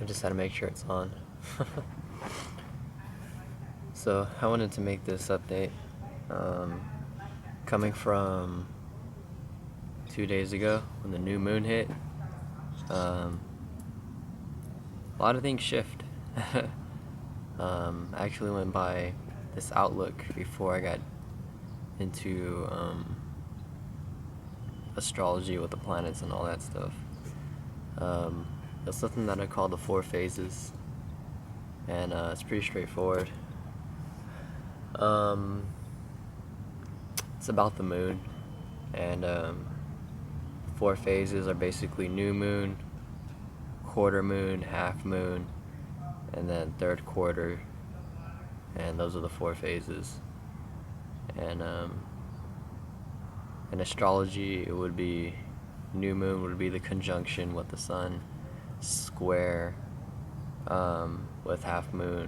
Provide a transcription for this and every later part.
I just had to make sure it's on. So I wanted to make this update um, coming from 2 days ago when the new moon hit. A lot of things shift. I actually went by this Outlook before I got into astrology with the planets and all that stuff. It's something that I call the four phases, and it's pretty straightforward. It's about the moon, and four phases are basically new moon, quarter moon, half moon, and then third quarter, and those are the four phases. And in astrology, it would be new moon would be the conjunction with the sun, square with half moon,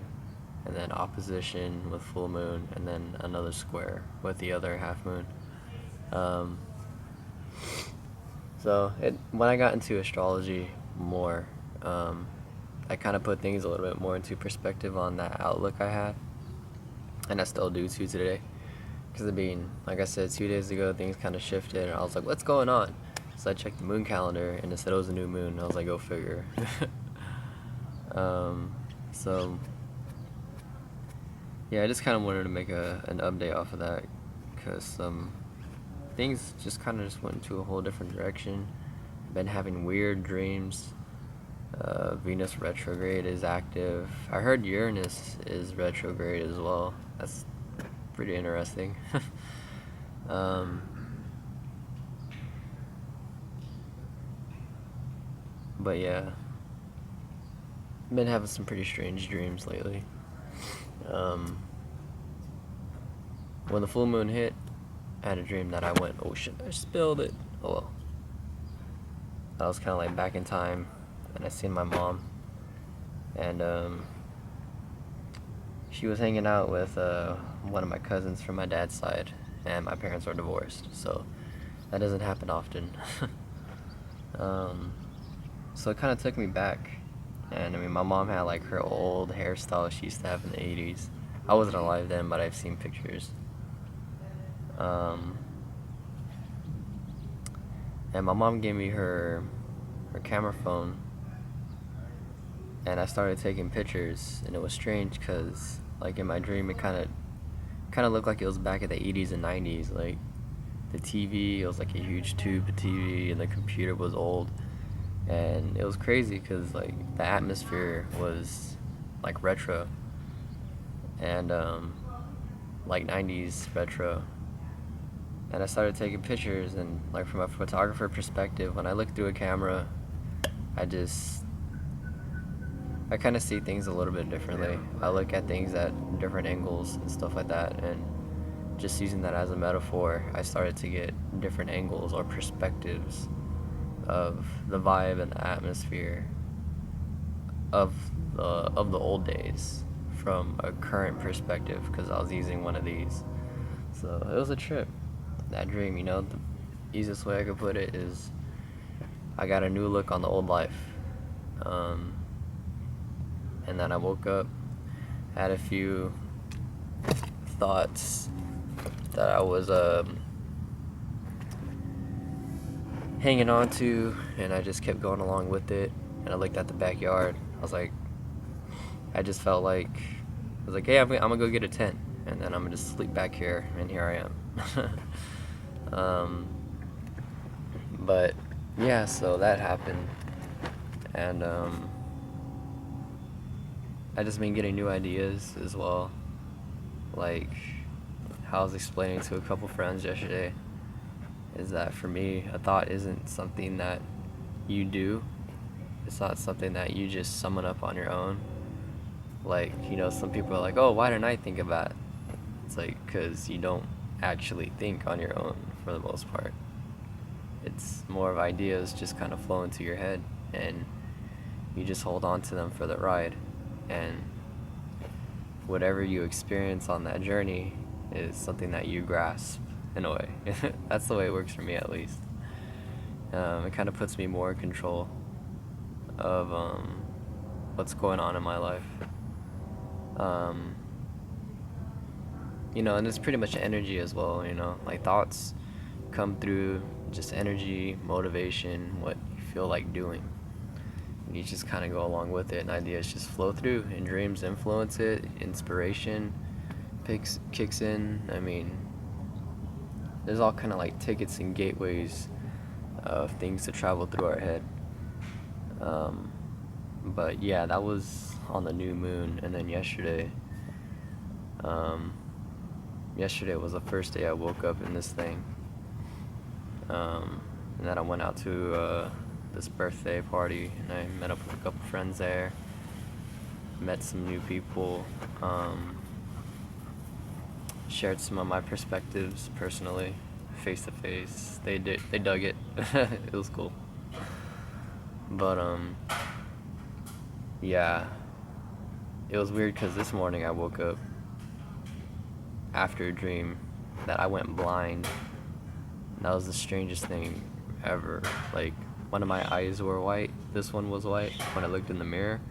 and then opposition with full moon, and then another square with the other half moon. When I got into astrology more, I kind of put things a little bit more into perspective on that outlook I had, and I still do to today. Because like I said, 2 days ago, things kind of shifted, and I was like, what's going on? So I checked the moon calendar, and it said it was a new moon. I was like, go figure. So yeah, I just kind of wanted to make an update off of that, because things just kind of just went into a whole different direction. Been having weird dreams. Venus retrograde is active. I heard Uranus is retrograde as well. That's pretty interesting. But yeah, been having some pretty strange dreams lately. When the full moon hit, I had a dream that I went, oh shit, I spilled it. Oh well. I was kind of like back in time, and I seen my mom, and she was hanging out with one of my cousins from my dad's side, and my parents are divorced, so that doesn't happen often. So it kind of took me back, and I mean, my mom had like her old hairstyle she used to have in the 80s. I wasn't alive then, but I've seen pictures. And my mom gave me her camera phone, and I started taking pictures, and it was strange because like in my dream it kind of looked like it was back at the 80s and 90s. Like the TV, it was like a huge tube of TV, and the computer was old, and it was crazy because like the atmosphere was like retro, and like 90s retro. And I started taking pictures, and like from a photographer perspective, when I look through a camera, I kind of see things a little bit differently. I look at things at different angles and stuff like that, and just using that as a metaphor, I started to get different angles or perspectives of the vibe and the atmosphere of the old days from a current perspective, because I was using one of these. So it was a trip. That dream, the easiest way I could put it is I got a new look on the old life. And then I woke up, had a few thoughts that I was hanging on to, and I just kept going along with it. And I looked at the backyard. I just felt like, I was like, hey, I'm gonna go get a tent, and then I'm gonna just sleep back here, and here I am. But yeah, so that happened, and I just been getting new ideas as well. Like how I was explaining to a couple friends yesterday, is that for me, a thought isn't something that you do. It's not something that you just summon up on your own. Like, some people are like, oh, why didn't I think of that? It's like, because you don't actually think on your own for the most part. It's more of ideas just kind of flow into your head, and you just hold on to them for the ride. And whatever you experience on that journey is something that you grasp in a way. That's the way it works for me, at least. It kind of puts me more in control of what's going on in my life. Um, and it's pretty much energy as well, like thoughts come through just energy, motivation, what you feel like doing. You just kind of go along with it, and ideas just flow through, and dreams influence it. Inspiration kicks in. I mean, there's all kind of like tickets and gateways of things to travel through our head. Um, but yeah, that was on the new moon, and then um, yesterday was the first day I woke up in this thing. And then I went out to this birthday party, and I met up with a couple friends there. Met some new people. Shared some of my perspectives personally, face to face. They dug it. It was cool. But yeah, it was weird because this morning I woke up after a dream that I went blind. That was the strangest thing ever. Like, one of my eyes were white. This one was white when I looked in the mirror,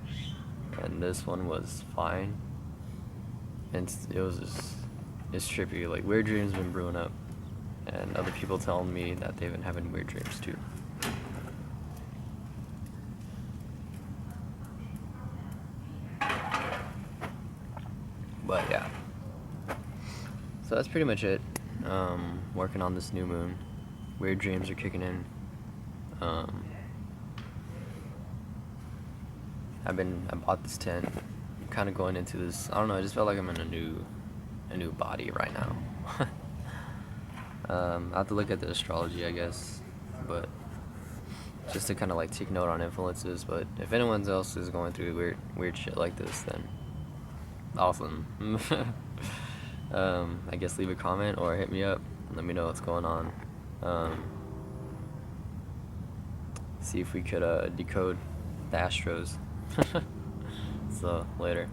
and this one was fine. And it was just, it's trippy. Like, weird dreams been brewing up, and other people telling me that they've been having weird dreams too. But yeah, so that's pretty much it. Working on this new moon. Weird dreams are kicking in. Um, I bought this tent. I'm kind of going into this. I don't know. I just felt like I'm in a new body right now. I have to look at the astrology, I guess, but just to kind of like take note on influences. But if anyone else is going through weird shit like this, then awesome. I guess leave a comment or hit me up and let me know what's going on. See if we could decode the Astros. So later.